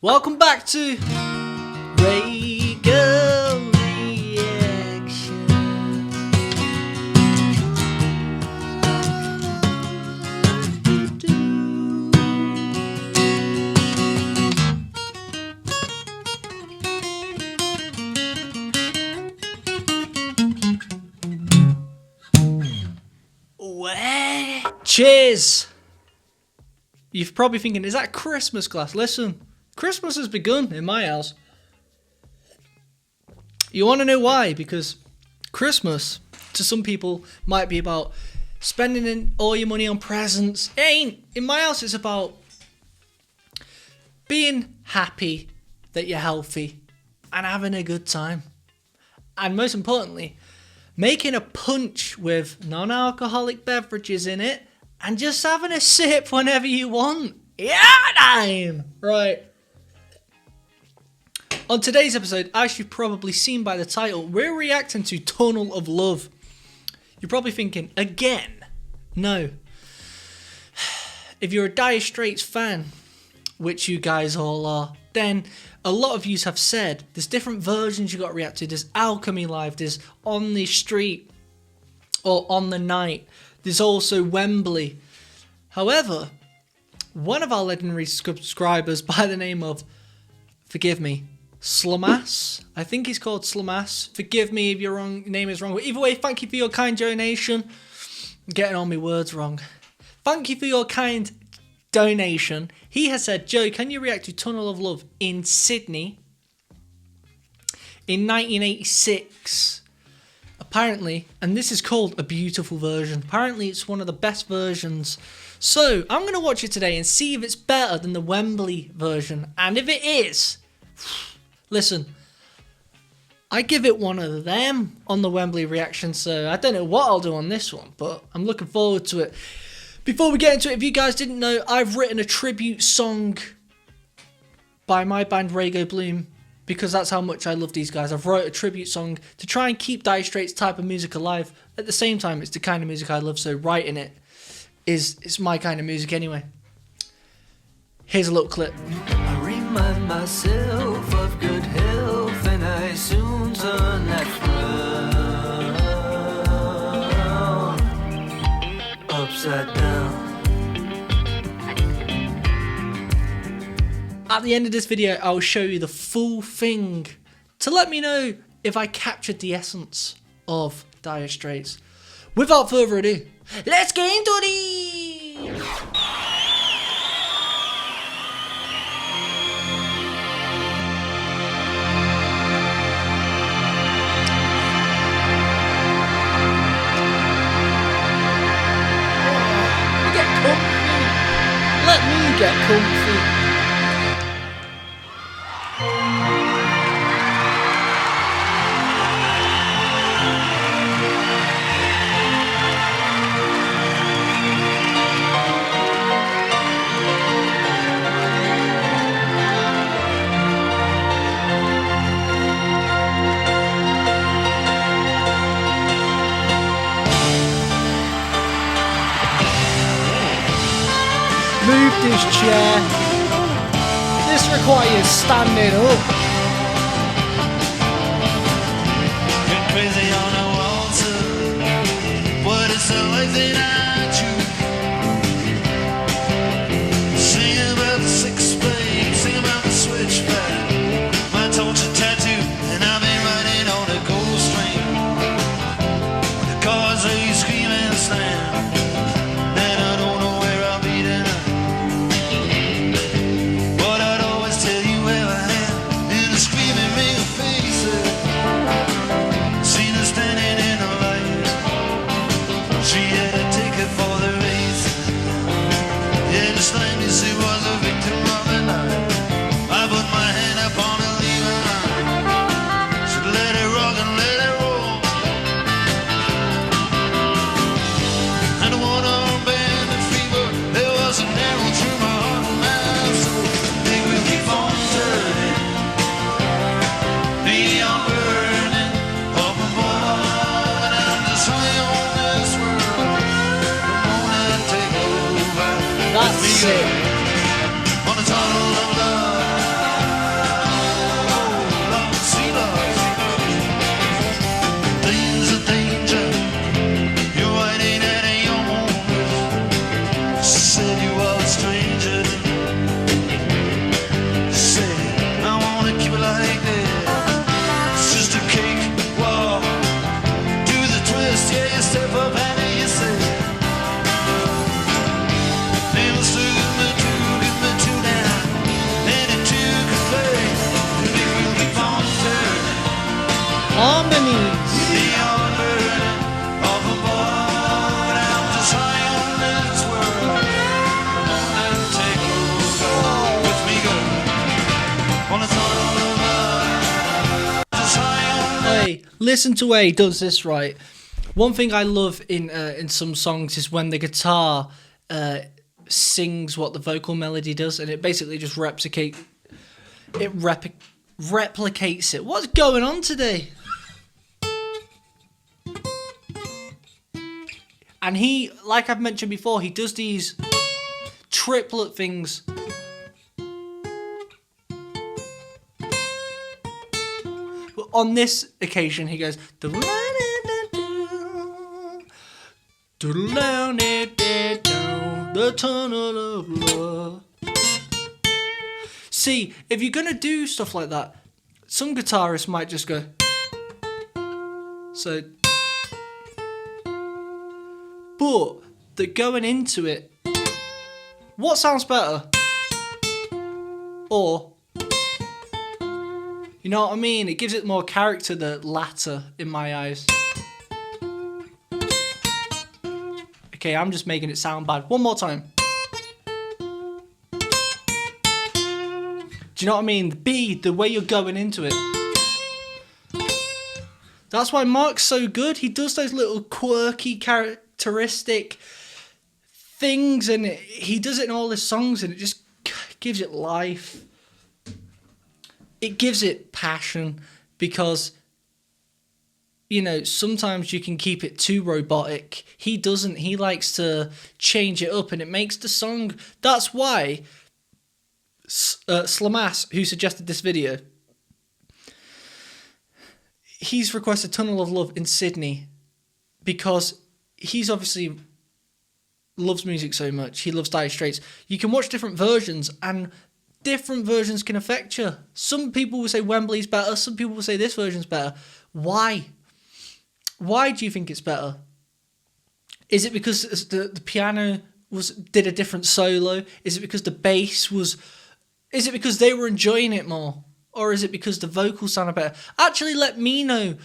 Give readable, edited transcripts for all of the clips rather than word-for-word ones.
Welcome back to RAYGO Reaction. Cheers! You're probably thinking, is that Christmas glass? Listen, Christmas has begun in my house. You want to know why? Because Christmas, to some people, might be about spending all your money on presents. It ain't. In my house, it's about being happy that you're healthy and having a good time. And most importantly, making a punch with non-alcoholic beverages in it and just having a sip whenever you want. Yeah, time! Right. On today's episode, as you've probably seen by the title, we're reacting to Tunnel of Love. You're probably thinking, again? No. If you're a Dire Straits fan, which you guys all are, then a lot of you have said there's different versions you got to react to. There's Alchemy Live, there's On the Street, or On the Night. There's also Wembley. However, one of our legendary subscribers by the name of, forgive me, Slamas. I think he's called Slamas. Forgive me if your name is wrong. But either way, thank you for your kind donation. I'm getting all my words wrong. Thank you for your kind donation. He has said, Joe, can you react to Tunnel of Love in Sydney in 1986? Apparently, and this is called a beautiful version. Apparently, it's one of the best versions. So, I'm going to watch it today and see if it's better than the Wembley version. And if it is, listen, I give it one of them on the Wembley reaction. So, I don't know what I'll do on this one, but I'm looking forward to it. Before we get into it, if you guys didn't know, I've written a tribute song by my band RAYGO Bloom, because that's how much I love these guys. I've wrote a tribute song to try and keep Dire Straits type of music alive. At the same time, it's the kind of music I love, so writing it is my kind of music anyway. Here's a little clip. I remind myself of good health and I soon turn that frown upside down. At the end of this video, I'll show you the full thing to let me know if I captured the essence of Dire Straits. Without further ado, let's get into it! Get comfy. Let me get comfy. Move this chair. This requires standing up. Get crazy on a waltzer. What is the life that I choose? Sing about the six blade, sing about the switchback, my torture tattoo, and I've been riding on a gold string. The cars they scream and slam. That's it. On a tunnel of love. A. Listen to A does this right. One thing I love in some songs is when the guitar sings what the vocal melody does, and it basically just replicates it. What's going on today? And he, like I've mentioned before, he does these triplet things. But on this occasion, he goes the tunnel of love. See, if you're gonna do stuff like that, some guitarists might just go so. But they're going into it. What sounds better? Or, you know what I mean? It gives it more character, the latter, in my eyes. Okay, I'm just making it sound bad. One more time. Do you know what I mean? The B, the way you're going into it. That's why Mark's so good. He does those little quirky characteristic things, and he does it in all his songs, and it just gives it life. It gives it passion, because, you know, sometimes you can keep it too robotic. He doesn't. He likes to change it up, and it makes the song. That's why Slamas, who suggested this video, he's requested Tunnel of Love in Sydney, because he's obviously loves music so much. He loves Dire Straits. You can watch different versions, and different versions can affect you. Some people will say Wembley's better. Some people will say this version's better. Why? Why do you think it's better? Is it because the piano did a different solo? Is it because the bass was... Is it because they were enjoying it more? Or is it because the vocals sounded better? Actually, let me know.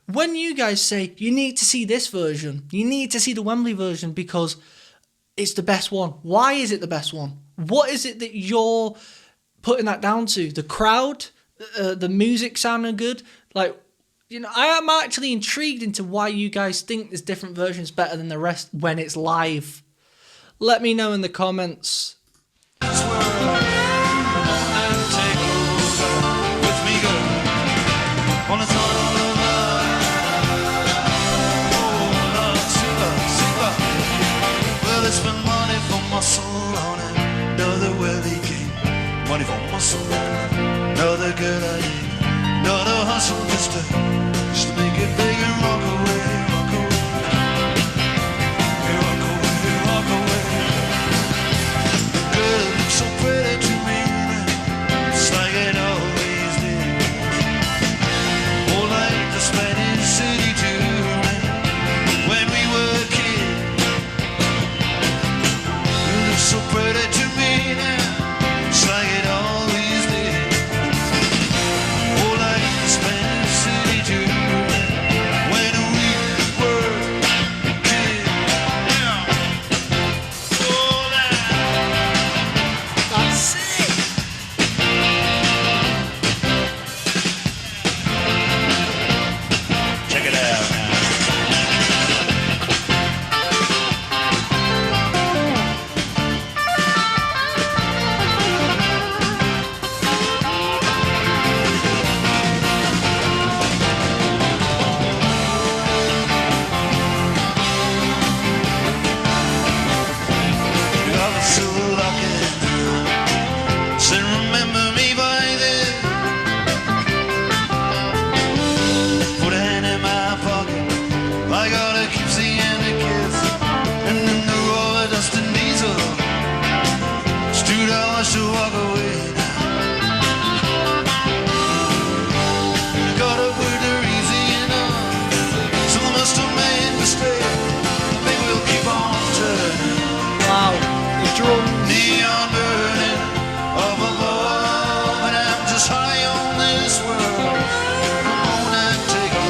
When you guys say, you need to see this version, you need to see the Wembley version because it's the best one. Why is it the best one? What is it that you're putting that down to? The crowd? The music sounding good? Like, you know, I am actually intrigued into why you guys think this different version's better than the rest when it's live. Let me know in the comments. Money for muscle, another good idea, another hustle just to make it big and rock away, rock away, rock away, rock away. The girl looks so pretty to me, it's like it always did. Oh, like the Spanish city too, when we were kids. You look so pretty to me now. It's like it always did. Oh, like the Spanish city too, when we were kids. Yeah. Oh, That's it. check it out now. To walk away now. Got up with her easy enough, so I must have made mistake. Maybe we'll keep on turning. Wow, the drums. Neon burning up above, and I'm just high on this world. Come on and take a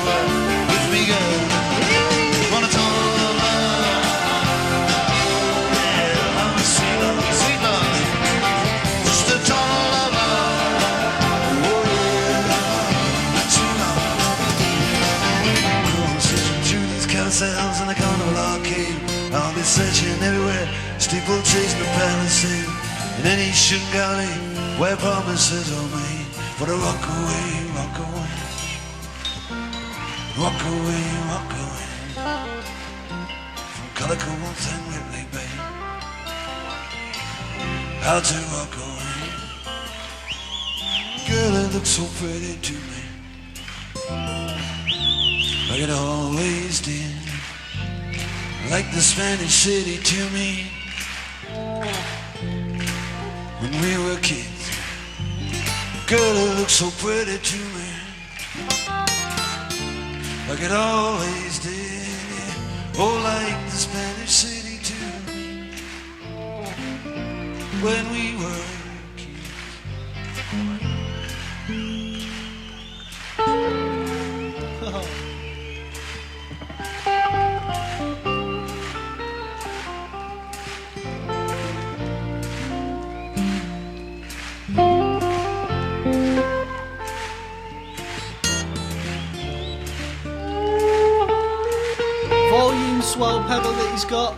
ride with me, girl. Wanna talk love? Yeah, I'm a sweet love, sweet love. The tunnel of love, oh yeah, too long. searching everywhere, steeplechase the Palisade, and then he shook Gully, where promises are made. For the rock away, rock away, rock away, rock away, from Calicut and Whitley Bay. How to rock away. Girl, it looks so pretty to me, like it always did, like the Spanish city to me when we were kids. Girl, it looks so pretty to me, like it always did, yeah. Oh, like the Spanish city to me when we were kids. Volume swell pedal that he's got.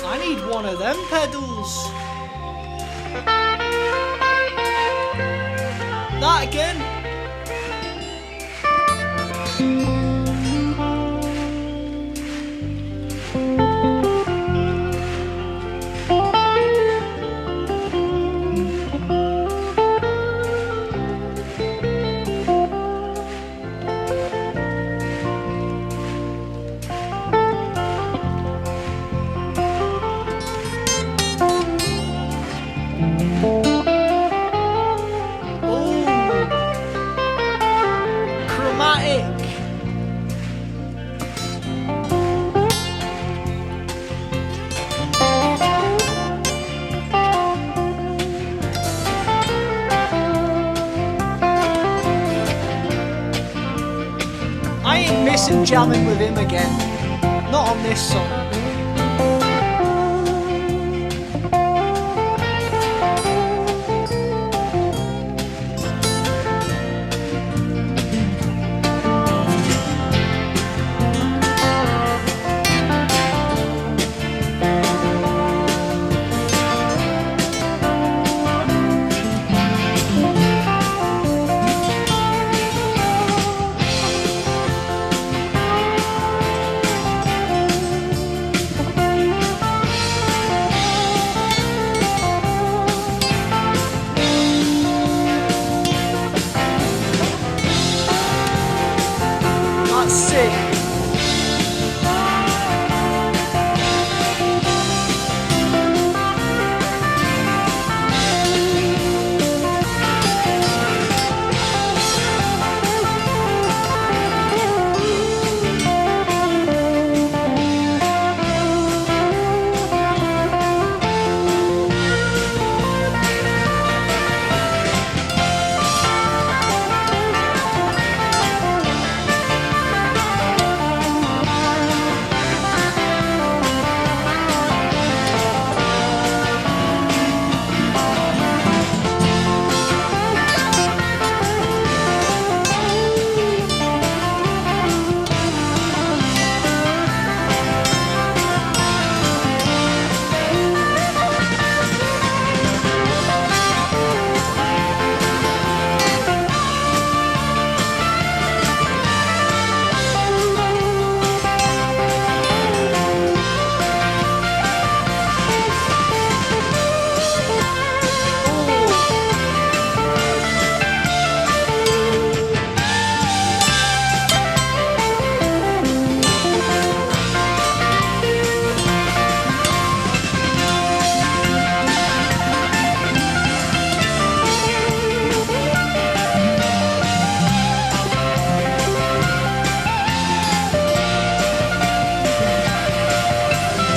I need one of them pedals. That again. I ain't missing jamming with him again. Not on this song. Sick.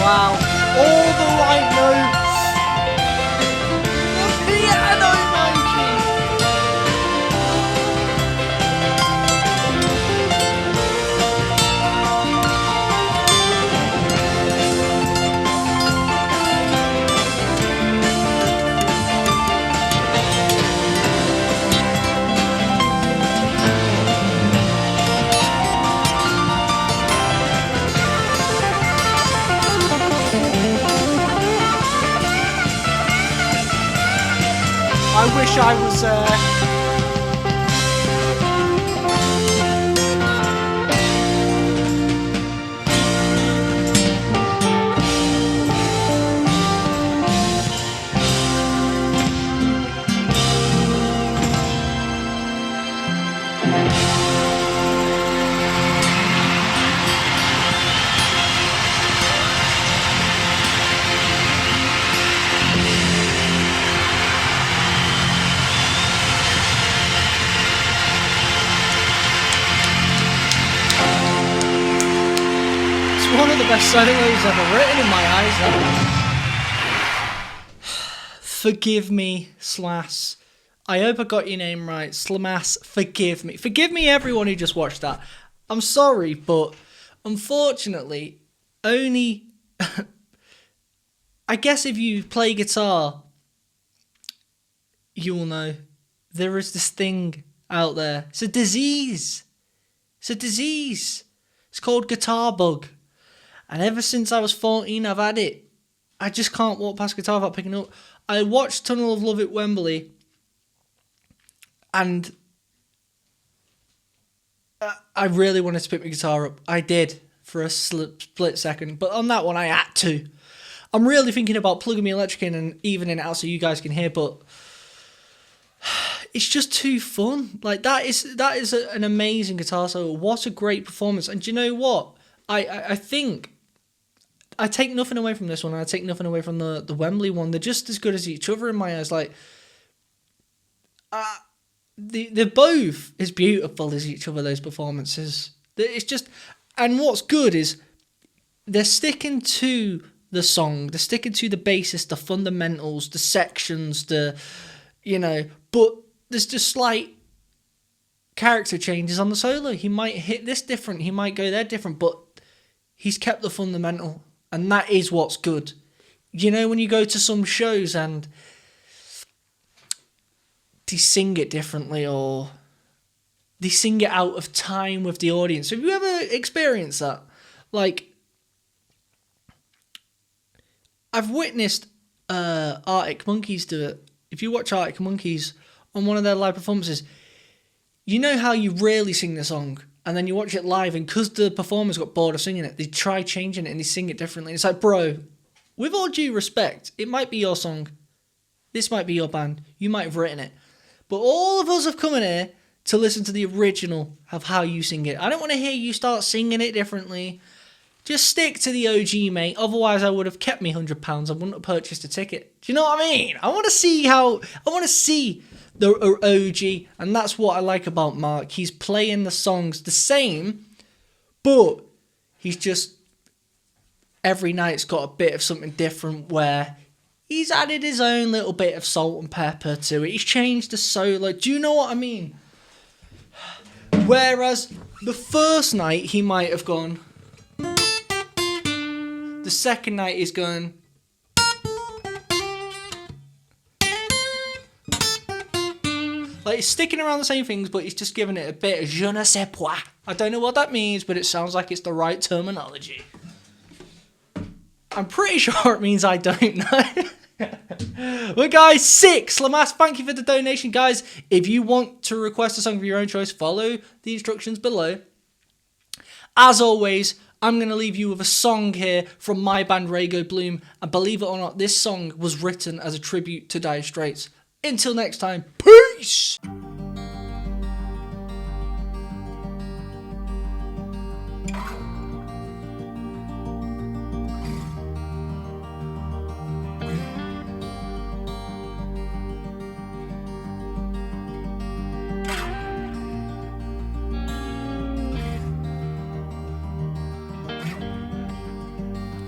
Wow, all the right notes. The piano, Mikey. wish I was one of the best solos ever written in my eyes. Forgive me, Slash. I hope I got your name right. Slamas, forgive me. Forgive me, everyone who just watched that. I'm sorry, but unfortunately, only... I guess if you play guitar, you will know. There is this thing out there. It's a disease. It's a disease. It's called guitar bug. And ever since I was 14, I've had it. I just can't walk past guitar without picking up. I watched Tunnel of Love at Wembley, and I really wanted to pick my guitar up. I did for a split second, but on that one I had to. I'm really thinking about plugging my electric in and evening it out so you guys can hear, but it's just too fun. Like that is an amazing guitar solo. What a great performance! And do you know what? I think I take nothing away from this one. I take nothing away from the Wembley one. They're just as good as each other in my eyes. Like, they're both as beautiful as each other. Those performances. It's just, and what's good is they're sticking to the song. They're sticking to the basis, the fundamentals, the sections, but there's just slight character changes on the solo. He might hit this different. He might go there different, but he's kept the fundamental. And that is what's good. You know, when you go to some shows and they sing it differently or they sing it out of time with the audience. Have you ever experienced that? Like, I've witnessed Arctic Monkeys do it. If you watch Arctic Monkeys on one of their live performances, you know how you rarely sing the song? And then you watch it live, and because the performers got bored of singing it, they try changing it and they sing it differently. It's like, bro, with all due respect, it might be your song. This might be your band. You might have written it. But all of us have come in here to listen to the original of how you sing it. I don't want to hear you start singing it differently. Just stick to the OG, mate. Otherwise, I would have kept me £100. I wouldn't have purchased a ticket. Do you know what I mean? I want to see the OG, and that's what I like about Mark. He's playing the songs the same, but he's just every night's got a bit of something different where he's added his own little bit of salt and pepper to it. He's changed the solo. Do you know what I mean? Whereas the first night he might have gone, the second night he's going, like, he's sticking around the same things, but he's just giving it a bit of je ne sais quoi. I don't know what that means, but it sounds like it's the right terminology. I'm pretty sure it means I don't know. Well, guys, 6. Lamas, thank you for the donation. Guys, if you want to request a song of your own choice, follow the instructions below. As always, I'm going to leave you with a song here from my band RAYGO Bloom. And believe it or not, this song was written as a tribute to Dire Straits. Until next time, peace!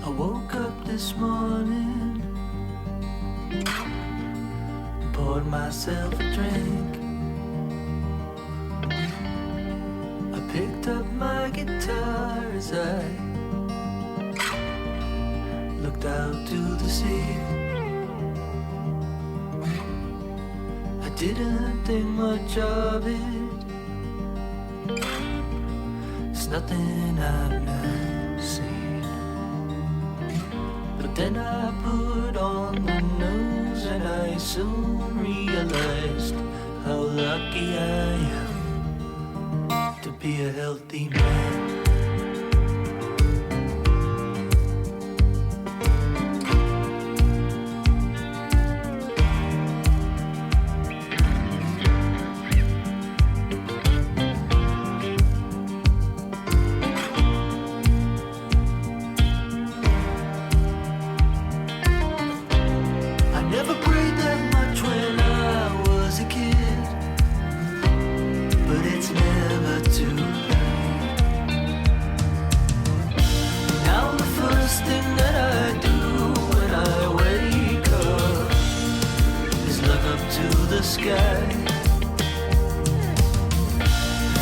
I woke up this morning, poured myself a drink. I picked up my guitar as I looked out to the sea. I didn't think much of it. It's nothing I've never seen. But then I put on the news shoes, and I soon realized how lucky I am to be a healthy man. Sky.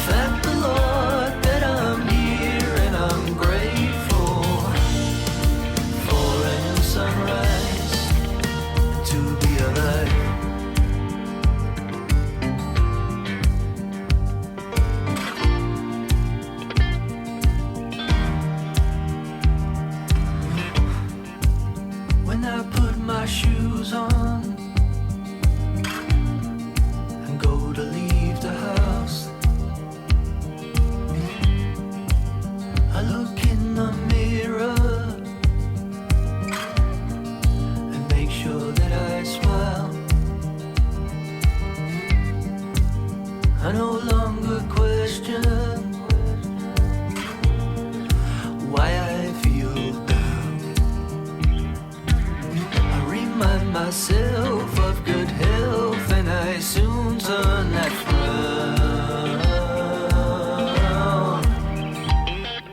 Thank the Lord that I'm here, and I'm grateful for a new sunrise, to be alive. When I put my shoes on, to leave the house, I look in the mirror and make sure that I smile. I no longer question why I feel down. I remind myself of good health, and I soon turn that frown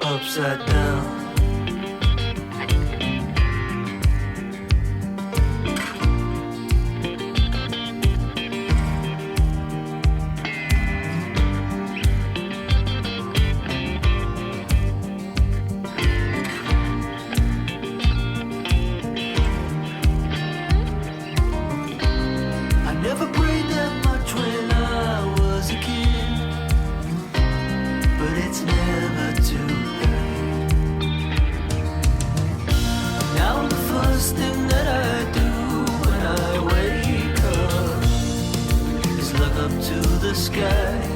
upside down. Never prayed that much when I was a kid, but it's never too late. Now the first thing that I do when I wake up is look up to the sky.